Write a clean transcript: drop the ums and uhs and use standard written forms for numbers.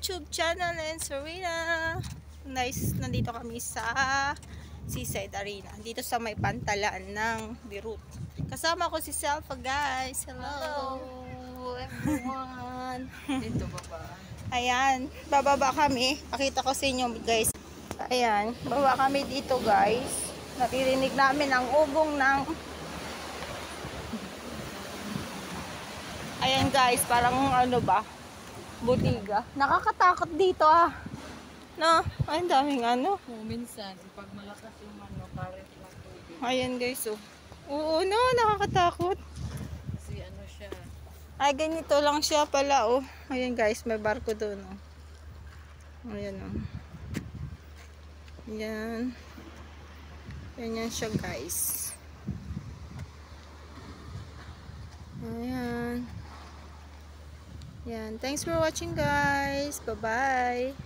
YouTube channel and Serena. Nice, nandito kami sa Seaside Arena. Dito sa may pantalaan ng Beirut. Kasama ko si Selfa, guys. Hello, everyone. Dito baba. Ayan, bababa kami. Pakita ko sa inyo, guys. Ayan, baba kami dito, guys. Naririnig namin ang ugong ng... Ayan, guys, parang ano ba? Butiga. Nakakatakot dito, ah. No, ay, daming ano. Minsan, pag malakas yung current ng tubig. Ayan, guys, oh. Oo, no, nakakatakot. Kasi ano siya. Ay, ganito lang siya pala, oh. Ayan, guys, may barko doon, oh. Ayan, oh. Ayan. Ganyan siya, guys. Ayan. Ayan. Thanks for watching, guys. Bye-bye.